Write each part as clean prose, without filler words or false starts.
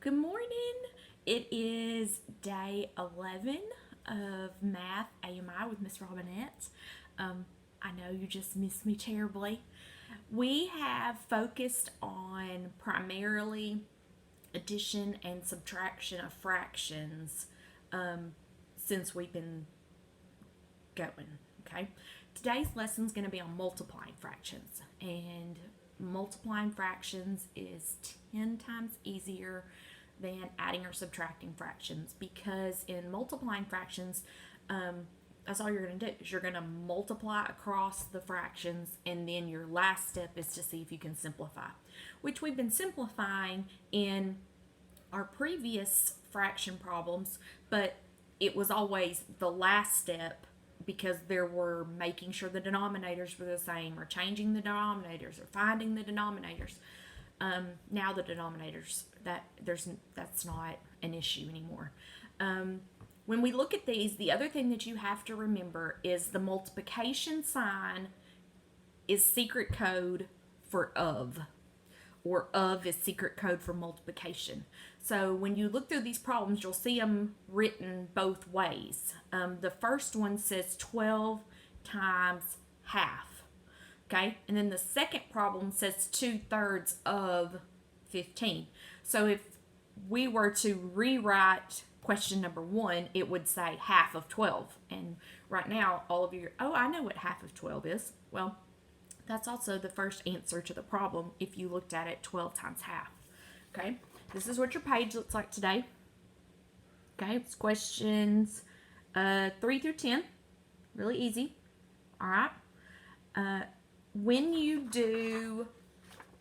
Good morning. It is day 11 of Math AMI with Miss Robinette. I know you just missed me terribly. We have focused on primarily addition and subtraction of fractions since we've been going. Okay. Today's lesson is going to be on multiplying fractions, and multiplying fractions is 10 times easier than adding or subtracting fractions, because in multiplying fractions, that's all you're going to do is you're going to multiply across the fractions, and then your last step is to see if you can simplify, which we've been simplifying in our previous fraction problems, but it was always the last step because there were making sure the denominators were the same, or changing the denominators, or finding the denominators. Now the denominators, that's not an issue anymore. When we look at these, the other thing that you have to remember is the multiplication sign is secret code for of, or of is secret code for multiplication. So when you look through these problems, you'll see them written both ways. The first one says 12 times half. Okay, and then the second problem says 2/3 of 15. So if we were to rewrite question number 1, it would say half of 12. And right now, all of you are, oh, I know what half of 12 is. Well, that's also the first answer to the problem if you looked at it 12 times half. Okay, this is what your page looks like today. Okay, it's questions 3 through 10. Really easy. All right. When you do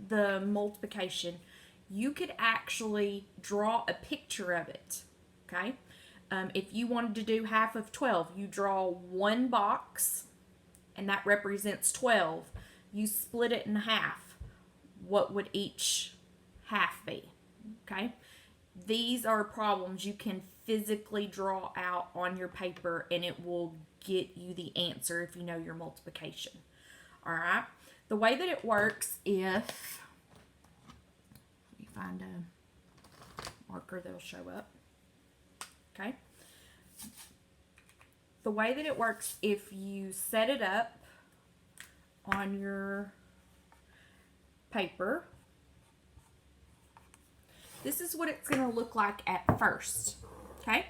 the multiplication, you could actually draw a picture of it. Okay. If you wanted to do half of 12, you draw one box, and that represents 12. You split it in half. What would each half be? Okay. These are problems you can physically draw out on your paper, and it will get you the answer if you know your multiplication. All right. The way that it works, if let me find a marker that'll show up. Okay. The way that it works, if you set it up on your paper, this is what it's going to look like at first. Okay.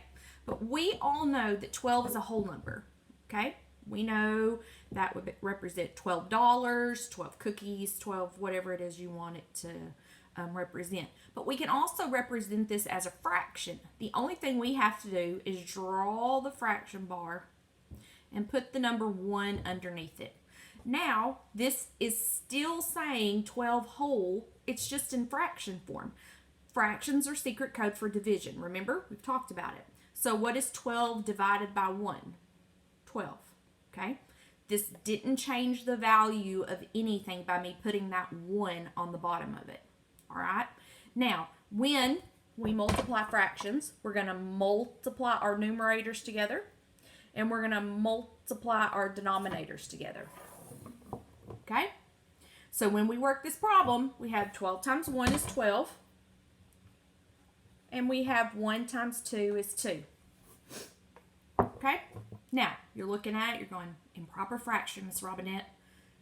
But we all know that 12 is a whole number. Okay. We know that would represent $12, 12 cookies, 12 whatever it is you want it to represent. But we can also represent this as a fraction. The only thing we have to do is draw the fraction bar and put the number 1 underneath it. Now, this is still saying 12 whole. It's just in fraction form. Fractions are secret code for division. Remember? We've talked about it. So what is 12 divided by 1? 12. Okay? This didn't change the value of anything by me putting that 1 on the bottom of it. All right? Now, when we multiply fractions, we're going to multiply our numerators together, and we're going to multiply our denominators together. Okay? So when we work this problem, we have 12 times 1 is 12, and we have 1 times 2 is 2. Okay? Now, you're looking at it, you're going, improper fraction, Miss Robinette.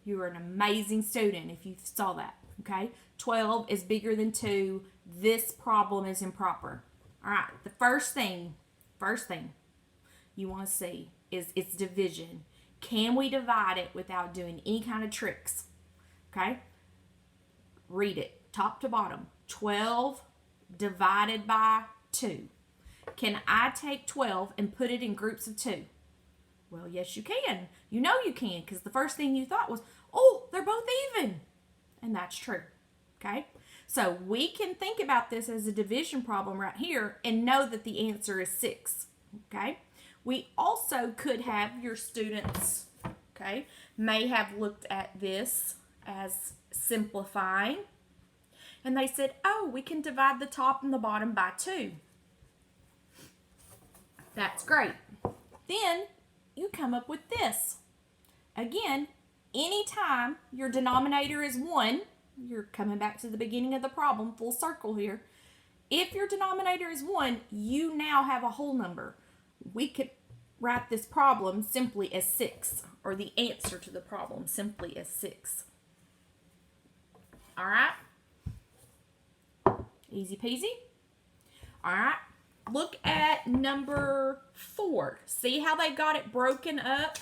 You are an amazing student if you saw that. Okay? 12 is bigger than 2. This problem is improper. All right, the first thing you want to see is its division. Can we divide it without doing any kind of tricks? Okay? Read it, top to bottom. 12 divided by 2. Can I take 12 and put it in groups of 2? Well, yes, you can. You know you can, because the first thing you thought was, oh, they're both even. And that's true. Okay? So we can think about this as a division problem right here and know that the answer is 6. Okay? We also could have your students, okay, may have looked at this as simplifying. And they said, oh, we can divide the top and the bottom by 2. That's great. Then you come up with this. Again, anytime your denominator is 1, you're coming back to the beginning of the problem, full circle here. If your denominator is 1, you now have a whole number. We could write this problem simply as 6, or the answer to the problem simply as 6. All right? Easy peasy. All right. Look at number 4. See how they got it broken up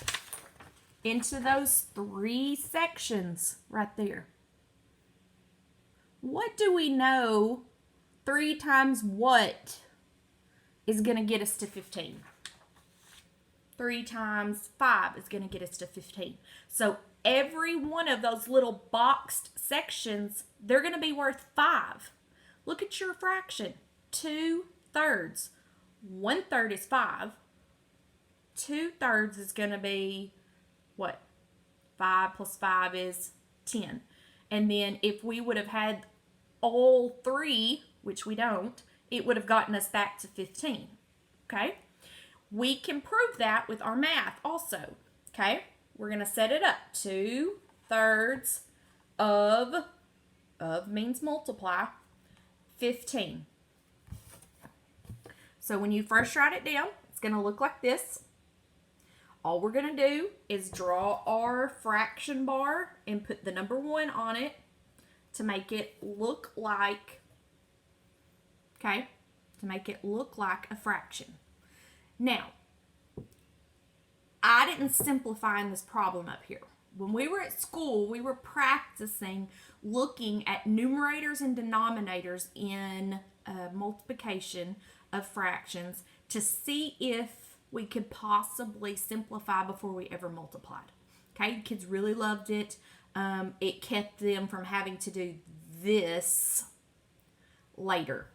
into those 3 sections right there. What do we know 3 times what is going to get us to 15? 3 times 5 is going to get us to 15. So every one of those little boxed sections, they're going to be worth 5. Look at your fraction. 2/3. 1/3 is 5. 2/3 is going to be what? 5 plus 5 is 10. And then if we would have had all 3, which we don't, it would have gotten us back to 15. Okay? We can prove that with our math also. Okay? We're going to set it up. 2/3 of means multiply, 15. So when you first write it down, it's going to look like this. All we're going to do is draw our fraction bar and put the number 1 on it to make it look like, okay, to make it look like a fraction. Now, I didn't simplify in this problem up here. When we were at school, we were practicing looking at numerators and denominators in multiplication of fractions to see if we could possibly simplify before we ever multiplied. Okay, kids really loved it. It kept them from having to do this later.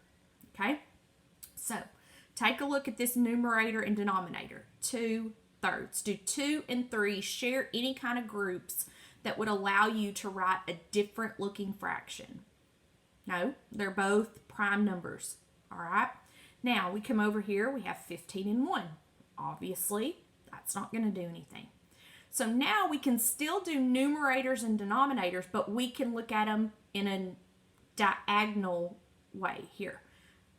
Okay, so take a look at this numerator and denominator. 2/3. Do 2 and 3 share any kind of groups that would allow you to write a different looking fraction? No, they're both prime numbers. All right. Now we come over here, we have 15 and 1. Obviously, that's not going to do anything. So now we can still do numerators and denominators, but we can look at them in a diagonal way here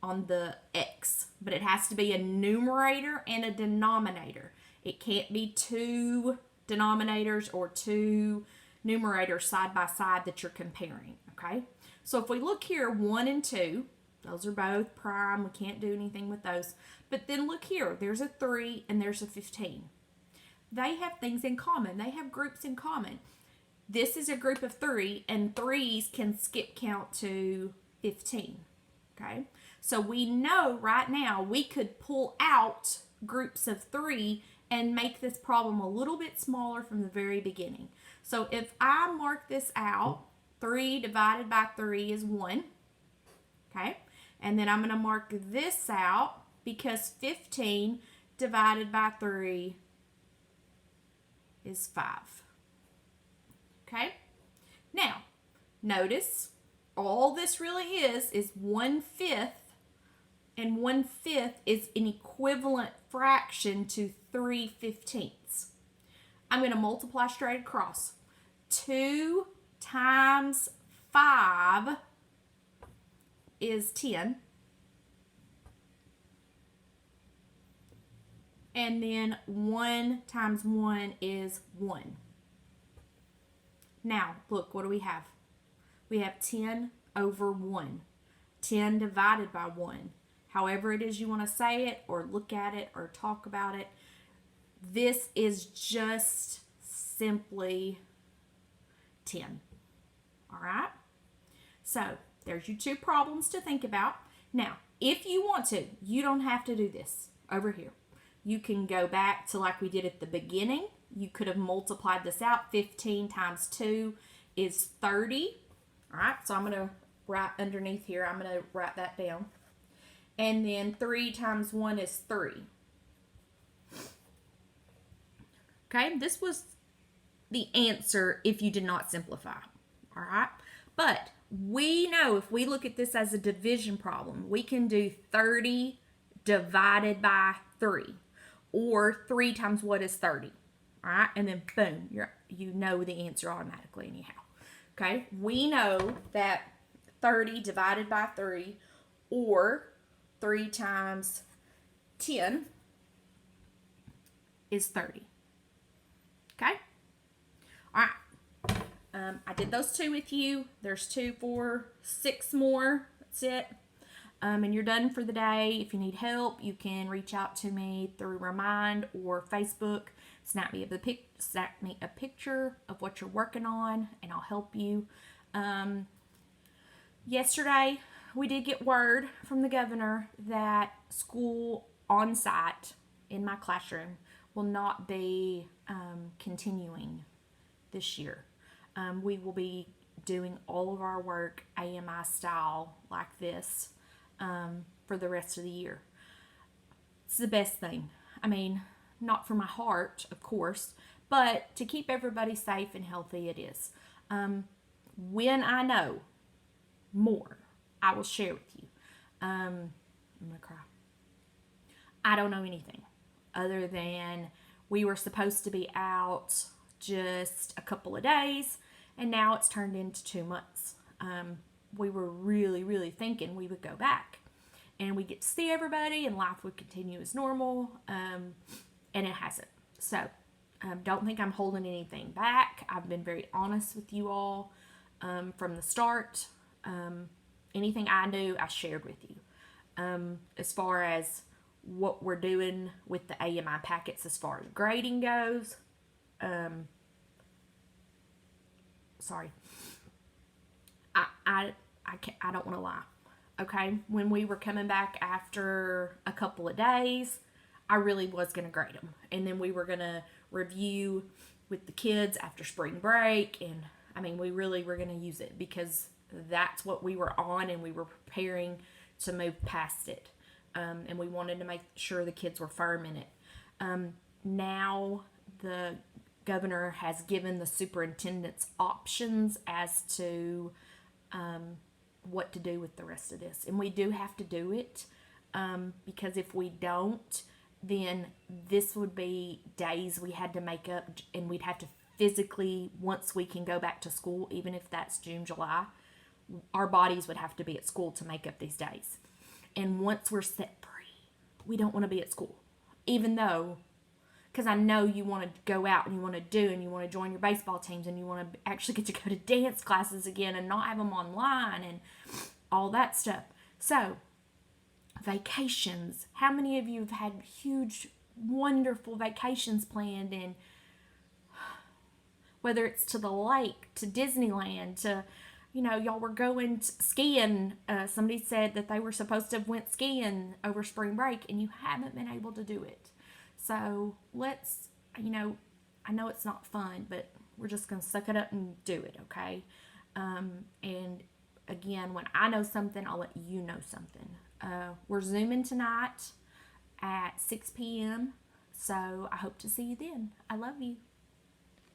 on the X. But it has to be a numerator and a denominator. It can't be 2 denominators or 2 numerators side by side that you're comparing, okay? So if we look here, 1 and 2, those are both prime. We can't do anything with those. But then look here, there's a 3 and there's a 15. They have things in common. They have groups in common. This is a group of 3, and 3s can skip count to 15, okay? So we know right now we could pull out groups of 3 and make this problem a little bit smaller from the very beginning. So if I mark this out, 3 divided by 3 is 1. Okay? And then I'm going to mark this out because 15 divided by 3 is 5. Okay? Now, notice all this really is 1/5, and 1/5 is an equivalent fraction to 3/15. I'm going to multiply straight across. 2 times 5 is 10. And then 1 times 1 is 1. Now, look, what do we have? We have 10 over 1. 10 divided by 1. However it is you want to say it or look at it or talk about it, this is just simply 10. All right? So, there's your 2 problems to think about. Now, if you want to, you don't have to do this over here. You can go back to like we did at the beginning. You could have multiplied this out. 15 times 2 is 30. All right, so I'm going to write underneath here. I'm going to write that down. And then 3 times 1 is 3. Okay, this was the answer if you did not simplify. All right, but we know if we look at this as a division problem, we can do 30 divided by 3. Or 3 times what is 30. All right, and then boom, you know the answer automatically anyhow. Okay, we know that 30 divided by 3 or 3 times 10 is 30. Okay? All right. I did those 2 with you. There's 2, 4, 6 more. That's it. And you're done for the day. If you need help, you can reach out to me through Remind or Facebook. Snap me a picture of what you're working on, and I'll help you. Yesterday, we did get word from the governor that school on site in my classroom will not be continuing this year. We will be doing all of our work AMI style like this for the rest of the year. It's the best thing. I mean, not for my heart, of course, but to keep everybody safe and healthy, it is. When I know more, I will share with you. I'm gonna cry. I don't know anything other than we were supposed to be out just a couple of days, and now it's turned into 2 months. We were really thinking we would go back and we get to see everybody and life would continue as normal, and it hasn't. So don't think I'm holding anything back. I've been very honest with you all from the start. Anything I knew, I shared with you. As far as what we're doing with the AMI packets as far as grading goes, sorry, I don't want to lie. Okay, when we were coming back after a couple of days, I really was going to grade them, and then we were going to review with the kids after spring break, and I mean, we really were going to use it because that's what we were on, and we were preparing to move past it, and we wanted to make sure the kids were firm in it. Now the governor has given the superintendents options as to what to do with the rest of this, and we do have to do it because if we don't, then this would be days we had to make up, and we'd have to physically, once we can go back to school, even if that's June, July, our bodies would have to be at school to make up these days. And once we're set free, we don't want to be at school, even though, because I know you want to go out and you want to do, and you want to join your baseball teams, and you want to actually get to go to dance classes again and not have them online and all that stuff. So vacations, how many of you have had huge, wonderful vacations planned, and whether it's to the lake, to Disneyland, to, y'all were going skiing. Somebody said that they were supposed to have went skiing over spring break, and you haven't been able to do it. So let's, I know it's not fun, but we're just going to suck it up and do it, okay? And again, when I know something, I'll let you know something. We're Zooming tonight at 6 p.m., so I hope to see you then. I love you.